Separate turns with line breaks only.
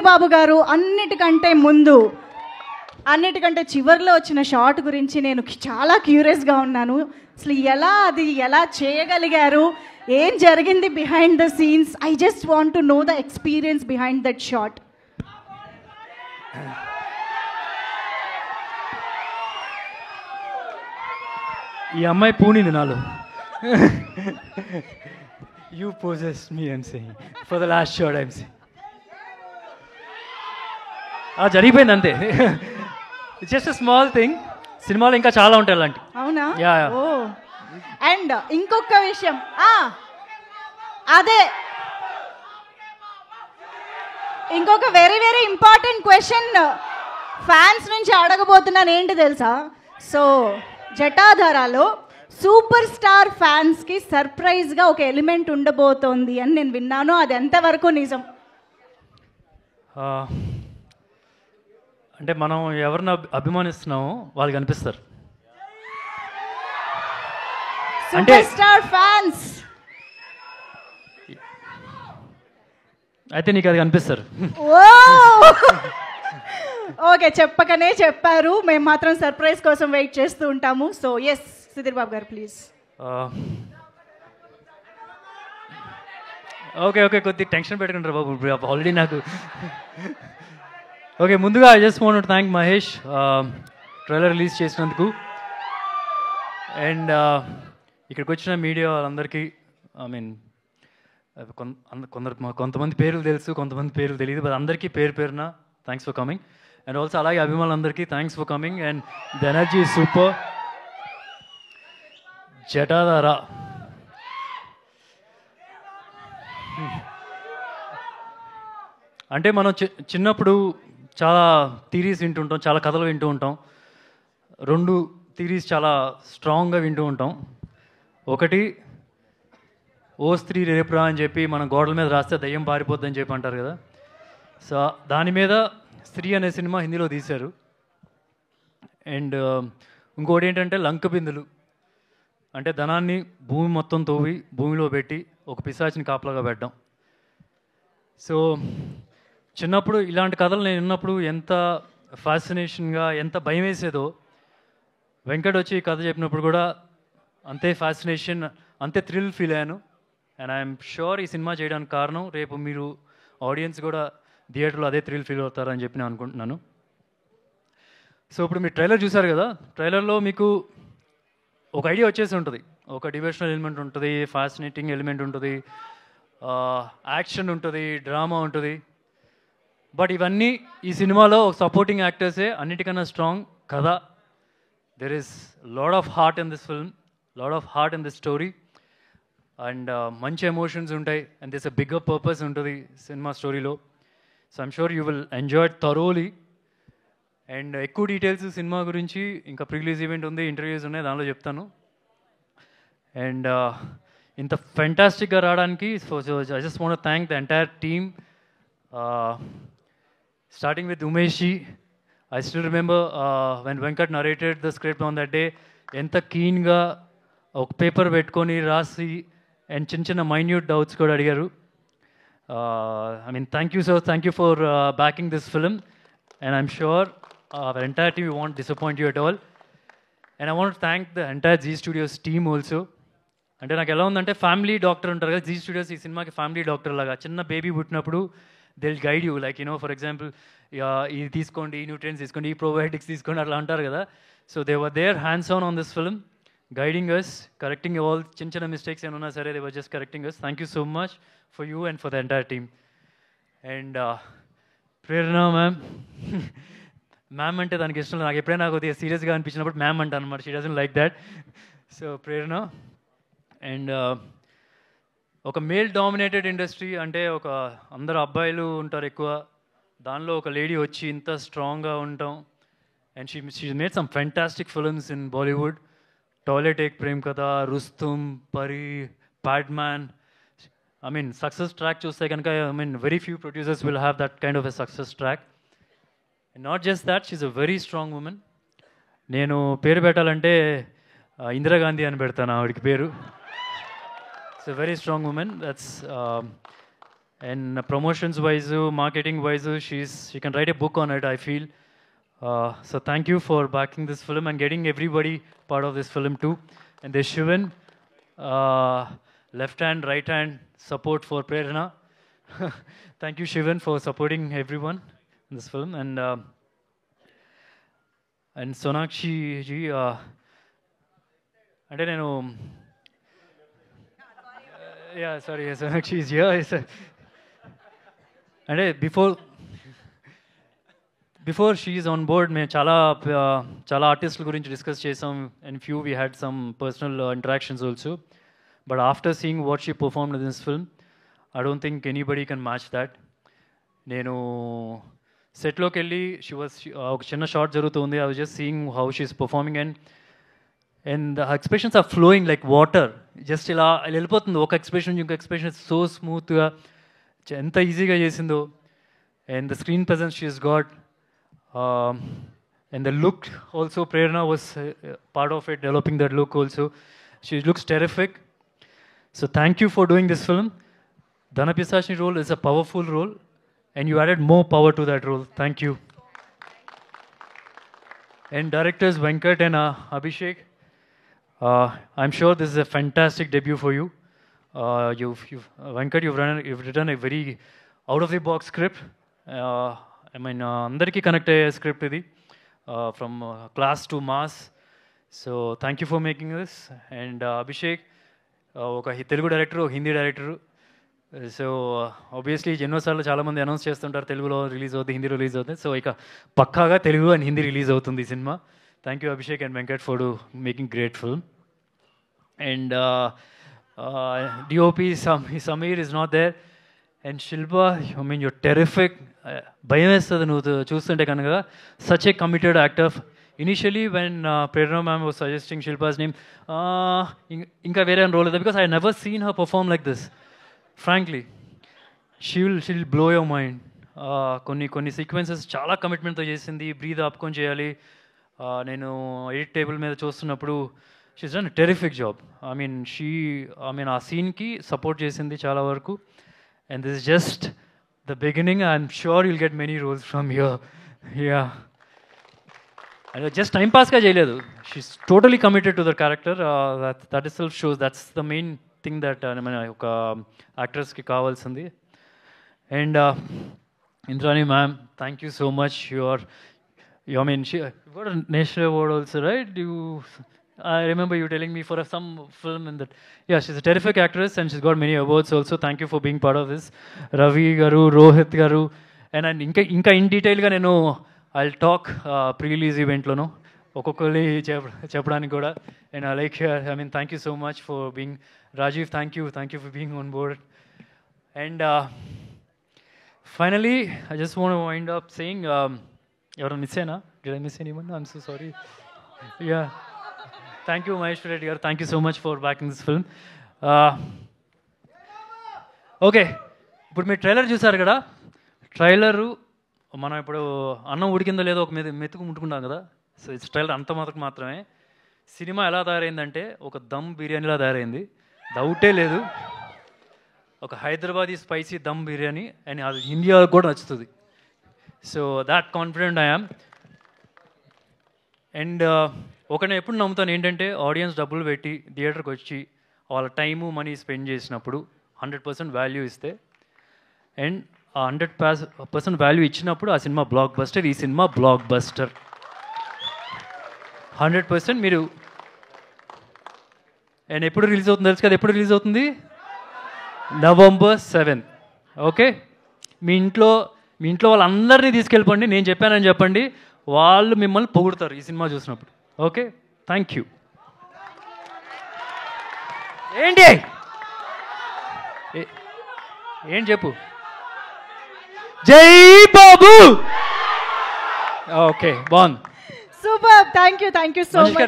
బాబు గారు అన్నిటికంటే చివర్లో వచ్చిన షాట్ గురించి నేను చాలా క్యూరియస్గా ఉన్నాను. అసలు ఎలా చేయగలిగారు, ఏం జరిగింది behind the scenes? I just want to know the experience behind that shot.
ఈ అమ్మాయి పూనింది నాలో. You poses me I'm saying for the last shot I'm saying. జరిగిపోయింది అంతే. It's just a small thing. సినిమాలో ఇంకా చాలా ఉంటాయి అలాంటి.
అవునా?
యా.
ఓ అండ్ ఇంకొక విషయం, అదే ఇంకొక very very important question fans నుంచి అడగబోతున్నాను. ఏంటి తెలుసా? సో జటాధారాలో సూపర్ స్టార్ ఫ్యాన్స్కి సర్ప్రైజ్గా ఒక ఎలిమెంట్ ఉండబోతోంది అని నేను విన్నాను. అది ఎంతవరకు నిజం?
అంటే మనం ఎవరిని అభిమానిస్తున్నామో వాళ్ళు కనిపిస్తారు. అంటే
సూపర్ స్టార్ ఫ్యాన్స్
అయితే నీకు అది కనిపిస్తారు.
ఓకే, చెప్పకనే చెప్పారు. మేము మాత్రం సర్ప్రైజ్ కోసం వెయిట్ చేస్తూ ఉంటాము. సో ఎస్, సుధీర్ బాబు గారు ప్లీజ్.
ఓకే ఓకే, కొద్దిగా టెన్షన్ పెట్టుకుంటారు బాబు ఆల్రెడీ నాకు. ఓకే, ముందుగా I just want to thank Mahesh trailer release చేసినందుకు. అండ్ ఇక్కడికి వచ్చిన మీడియా వాళ్ళందరికీ, ఐ మీన్ కొంతమంది పేర్లు తెలుసు, కొంతమంది పేర్లు తెలియదు, బట్ అందరికీ పేరున thanks for coming. And also అలాగే అభిమానులందరికీ thanks for coming. And the energy is super. Jatadhara అంటే మనం చిన్నప్పుడు చాలా థీరీస్ వింటుంటాం, చాలా కథలు వింటూ ఉంటాం. 2 థీరీస్ చాలా స్ట్రాంగ్గా వింటూ ఉంటాం. ఒకటి, ఓ స్త్రీ రేపురా అని చెప్పి మనం గోడల మీద రాస్తే దయ్యం పారిపోద్దని చెప్పి అంటారు కదా. సో దాని మీద స్త్రీ అనే సినిమా హిందీలో తీశారు. అండ్ ఇంకోటి ఏంటంటే లంక బిందులు, అంటే ధనాన్ని భూమి మొత్తం తవ్వి భూమిలో పెట్టి ఒక పిశాచిని కాపలాగా పెట్టడం. సో చిన్నప్పుడు ఇలాంటి కథలు నేను విన్నప్పుడు ఎంత ఫ్యాసినేషన్గా, ఎంత భయం వేసేదో, వెంకట్ వచ్చి ఈ కథ చెప్పినప్పుడు కూడా అంతే ఫ్యాసినేషన్, అంతే థ్రిల్ ఫీల్ అయ్యాను. అండ్ ఐఎమ్ షూర్ ఈ సినిమా చేయడానికి కారణం రేపు మీరు ఆడియన్స్ కూడా థియేటర్లో అదే థ్రిల్ ఫీల్ అవుతారని చెప్పి నేను అనుకుంటున్నాను. సో ఇప్పుడు మీరు ట్రైలర్ చూసారు కదా, ట్రైలర్లో మీకు ఒక ఐడియా వచ్చేసి ఉంటుంది. ఒక డివోషనల్ ఎలిమెంట్ ఉంటుంది, ఫ్యాసినేటింగ్ ఎలిమెంట్ ఉంటుంది, యాక్షన్ ఉంటుంది, డ్రామా ఉంటుంది. బట్ ఇవన్నీ ఈ సినిమాలో సపోర్టింగ్ యాక్టర్సే. అన్నిటికన్నా స్ట్రాంగ్ కథ. There is lot of heart in this film, lot of heart in this story. And మంచి ఎమోషన్స్ ఉంటాయి. And this a bigger purpose ఉంటుంది సినిమా స్టోరీలో. So I'm sure you will enjoy thoroughly. And ఎక్కువ details cinema గురించి ఇంకా pre release event ఉంది, interviews ఉన్నాయి, దానిలో చెప్తాను. అండ్ ఇంత ఫెంటాస్టిక్గా రావడానికి I just want to thank the entire team, starting with Umesh. I still remember when Venkat narrated the script on that day, ఎంత కీన్గా ఒక పేపర్ పెట్టుకొని రాసి అండ్ చిన్న మైన్యూట్ డౌట్స్ కూడా అడిగారు. I mean, thank you sir, thank you for backing this film, and I'm sure our entire team won't disappoint you at all. And I want to thank the entire Zee Studios team also. అంటే నాకు ఎలా ఉందంటే, family doctor ఉంటారు కదా, G studios ఈ సినిమాకి family doctor లాగా. చిన్న బేబీ పుట్టినప్పుడు they will guide you, like for example ఇది తీసుకోండి, ఈ న్యూట్రియన్స్ తీసుకోండి, ఈ ప్రోబయోటిక్స్ తీసుకోండి, అట్లా అంటారు కదా. So they were their hands on this film, guiding us, correcting all చిన్న మిస్టేక్స్ ఏమన్నా సరే, they were just correcting us. Thank you so much for you and for the entire team. And Prerana ma'am అంటే దానికి ఇష్టం. నాకు ఎప్పుడైనా కొద్దిగా సీరియస్గా అనిపించినప్పుడు మ్యామ్ అంటాను అనమాట. She doesn't like that. So Prerana. And ఒక మేల్ డామినేటెడ్ ఇండస్ట్రీ, అంటే ఒక అందరు అబ్బాయిలు ఉంటారు ఎక్కువ, దానిలో ఒక లేడీ వచ్చి ఇంత స్ట్రాంగ్గా ఉంటాం. And she made some fantastic films in Bollywood. Toilet Ek Prem Katha, Rustom, Pari, Padman. I mean success track చూస్తే కనుక, I mean very few producers will have that kind of a success track. And not just that, she's a very strong women. నేను పేరు పెట్టాలంటే ఇందిరాగాంధీ అని పెడతాను ఆవిడకి పేరు. It's a very strong woman. That's And promotions wise, marketing wise, she can write a book on it, I feel. So thank you for backing this film and getting everybody part of this film too. And there's Shivan, left hand, right hand support for Prerna. Thank you, Shivan, for supporting everyone in this film. And Sonakshi ji, అంటే నేను yeah sorry Sonakshi is here. అంటే before she is on board మేము చాలా ఆర్టిస్టుల గురించి discuss చేసాం and few we had some personal interactions also but after seeing what she performed in this film I don't think anybody can match that. నేను సెట్లోకి వెళ్ళి ఒక చిన్న షార్ట్ జరుగుతుంది, I was just seeing how she is performing and the expressions are flowing like water. Just ఇలా వెళ్ళిపోతుంది ఒక expression ఇంకొక ఎక్స్ప్రెషన్ సో స్మూత్గా, ఎంత ఈజీగా చేసిందో. And the screen presence she is got. And the look also, Prerna was part of it, developing that look also. She looks terrific. So thank you for doing this film. Dhana Pisashni role is a powerful role and you added more power to that role. Thank you. And directors Venkat and Abhishek, I'm sure this is a fantastic debut for you. Venkat, you've written a very out of the box script. I mean, andariki connect a script idi, from class to mass. So thank you for making this. And Abhishek, oka Telugu director, Hindi director. So obviously ఎన్నో సార్లు చాలా మంది announce చేస్తుంటారు తెలుగులో release అవుతుంది, హిందీలో release అవుతుంది. So ఇక పక్కాగా తెలుగు అండ్ హిందీ రిలీజ్ అవుతుంది ఈ cinema. Thank you Abhishek and Venkat for making great film. And DOP Samir is not there. And Shilpa, I mean, you're terrific. భయం వేస్తుంది నువ్వు చూస్తుంటే కనుక. Such a committed actor. Initially when Prerna ma'am was suggesting Shilpa's name, ఇంకా వేరే role లేదా, because I never seen her perform like this. Frankly she'll blow your mind. కొన్ని sequences చాలా కమిట్మెంట్తో చేసింది, బ్రీద్ ఆపుకొని చేయాలి. నేను ఎడిట్ టేబుల్ మీద చూస్తున్నప్పుడు she's done terrific job. I mean ఆ సీన్కి సపోర్ట్ చేసింది చాలా వరకు. And this is just the beginning. I'm sure you'll get many roles from here. Yeah. And just time pass ka cheyaledu. She's totally committed to the character. That itself shows that's the main thing that oka actress ki kavalsindi. And Indrani ma'am, thank you so much. You got a national award also, right? I remember you telling me for some film in that. Yeah, she's a terrific actress and she's got many awards also. Thank you for being part of this. Ravi garu, Rohit garu. And inka in detail ga nenu I'll talk pre-release event lo no. Okokkoli cheppadaniki kuda. And thank you so much for being Rajiv. Thank you for being on board. And finally, I just want to wind up saying, ఎవరైనా miss అయినా? Did I miss anyone? I'm so sorry. Yeah. Thank you, Mahesh Reddy garu. Thank you so much for backing this film. Okay, ఇప్పుడు మీరు trailer చూసారు కదా. Trailer మనం ఇప్పుడు అన్నం ఉడికిందో లేదో ఒక మెతుకు ముట్టుకుంటాం కదా. సో ఇట్స్ ట్రైలర్ అంత మాత్రమే. సినిమా ఎలా తయారైందంటే ఒక దమ్ బిర్యానీలా తయారైంది, డౌటే లేదు. ఒక హైదరాబాదీ స్పైసీ దమ్ బిర్యానీ, అండ్ అది ఇండియాకి కూడా నచ్చుతుంది. So that confident I am. And ఒకనే ఎప్పుడు నమ్ముతాను ఏంటంటే, ఆడియన్స్ డబ్బులు పెట్టి థియేటర్కి వచ్చి వాళ్ళ టైము మనీ స్పెండ్ చేసినప్పుడు 100% వాల్యూ ఇస్తే, అండ్ ఆ 100% వాల్యూ ఇచ్చినప్పుడు ఆ సినిమా బ్లాక్ బస్టర్. ఈ సినిమా బ్లాక్ బస్టర్ 100%. మీరు అండ్ ఎప్పుడు రిలీజ్ అవుతుంది తెలుసు కదా? ఎప్పుడు రిలీజ్ అవుతుంది? November 7th. ఓకే, మీ ఇంట్లో వాళ్ళందరినీ తీసుకెళ్ళిపోండి, నేను చెప్పానని చెప్పండి, వాళ్ళు మిమ్మల్ని పొగుడుతారు ఈ సినిమా చూసినప్పుడు. Okay, thank you. ఏంటి చెప్పు? జై బాబు. ఓకే, బాగుంది,
super. Thank you so much.